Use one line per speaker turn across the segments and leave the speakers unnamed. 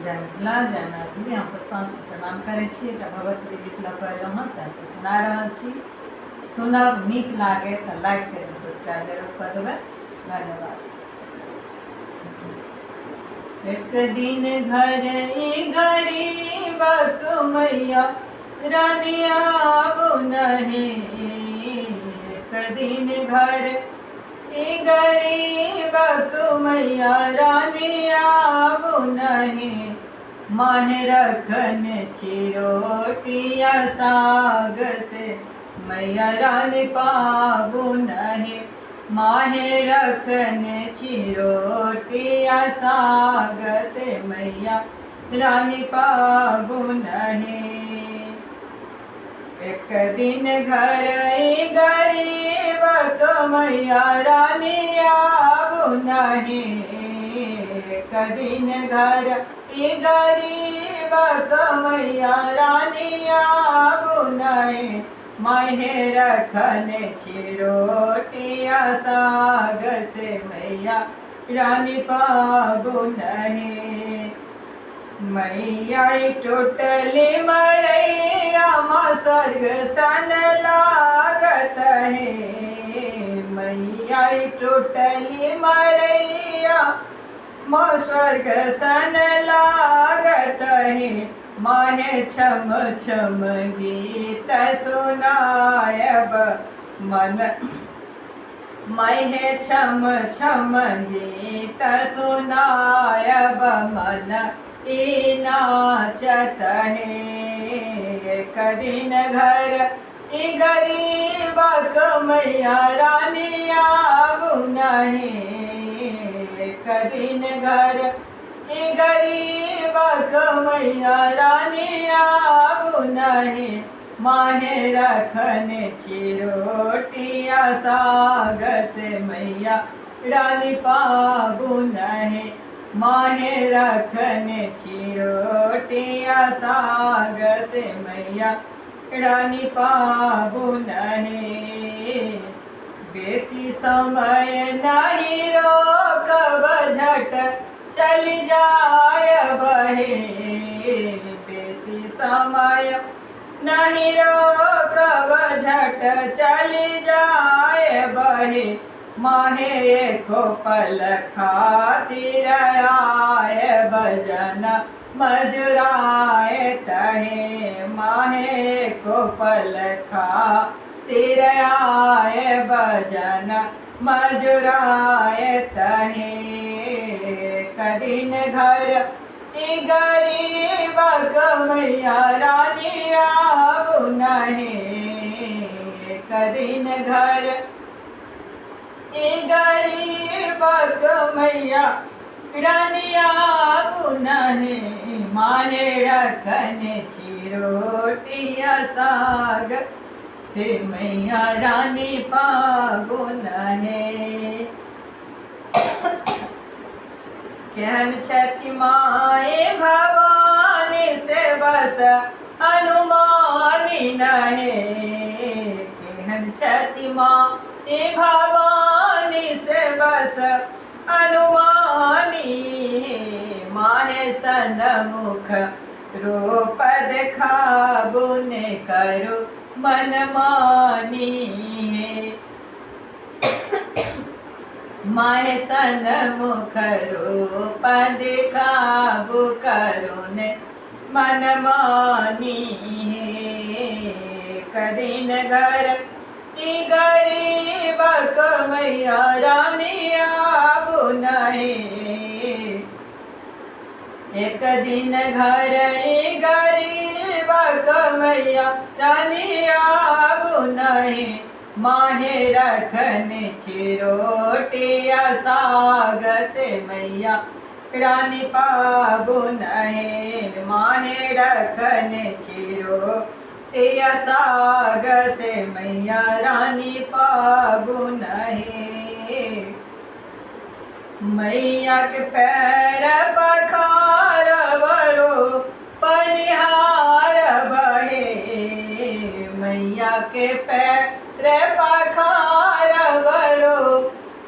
जय मिथिला जय मैथिली। हम पुष्पांशु प्रणाम करै छी। एकटा भगवती गीत लऽ कऽ एलहुँ हँ, से सुना रहल छी। सुनब नीक लागे तऽ लाइक शेयर सब्सक्राइब जरूर कऽ देबै। धन्यवाद। एक दिन घर गरीबक मैया रानी आबू नहीं। एक दिन घर गरीबक मैया रानी आबू नहीं। माहे रखन चिरोटिया साग से मैया रानी पाबू नहीं। माहे रखन चिरोटिया साग से मैया रानी पाबू नहीं। एक दिन घर गरीबक मैया रानी आबू नहीं। एक दिन घर गरीबक मैया रानी आबू नहीं। माहे रखन चिरोटिया साग से मैया रानी पाबू नहीं। मैया टूटली मरैया माँ स्वर्ग सन लागत है। मैया टूटली मरैया माँ स्वर्ग सन लागत है। माहे छम छम गीत सुनायब मन। माहे छम छम गीत सुनायब मन ई नाचत है। एक दिन घर गरीबक मैया रानी आबू नहीं। एक दिन घर गरीबक मैया रानी आबू नहीं। माहे रखन चिरोटिया साग से मैया रानी पाबू नहीं। माहे रखन चिरोटिया साग से मैया रानी पाबू नहीं। बेसी समय नहीं रोकब झट चल जाय बहे। बेसी समय नहीं रोकब झट चल जाय बहे। माहे एको पल खातिर आय बजन मजुराय तहे। माहे एको पल खातिर आय बजन मजुराय तहे। कदिन घर गरीबक मैया रानी आबू नहीं। कदिन घर गरीबक मैया रानी आबू नहीं। माहे रखन चिरोटिया साग से मैया रानी पाबू नहीं। केहन छथि माए भवानी से बस अनुमानी नहीं। केहन छथि माए भवानी से बस अनुमानी। माहे सन मुख रूप देखाबू ने करो मनमानी। माहे सन मुख रूप देखाबू करुण मनमानी। कदिन घर गरीबक मैया रानी आबू नहीं। एक दिन घर गरीबक मैया रानी आबू नहीं। माहे रखन चिरोटिया साग से मैया रानी पाबू नहीं। माहे रखन चिरोटिया साग से मैया रानी पाबू नहीं। मैया के पैर पखार बरो पनिहार बहे। मैया के पैर पखार बरो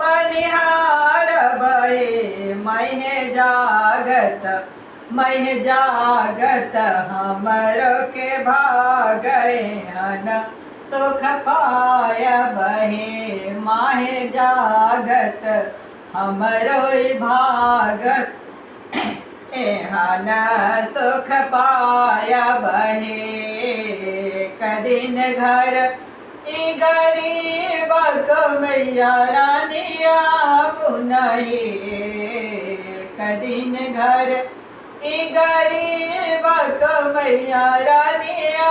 पनिहार बहे। माहे जागत मैं जागत हमरो के भागए हन सुख पाय बहे माहे जागत हमरो भागत एहन सुख पाय बहे कदिन घर ई गरीबक मैया रानिया बुनहे कदिन घर ई गरीबक मैया रानिया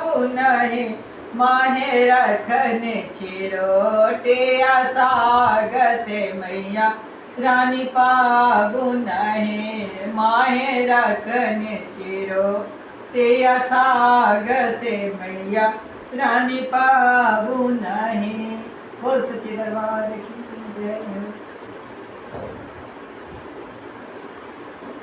बुनहे माहे रखन चिरोटिया साग से मैया रानी पाबु नहीं माहे रखन चिरोटिया साग से मैया रानी पाबु नहीं। बोल सच्चे दरबार की जय।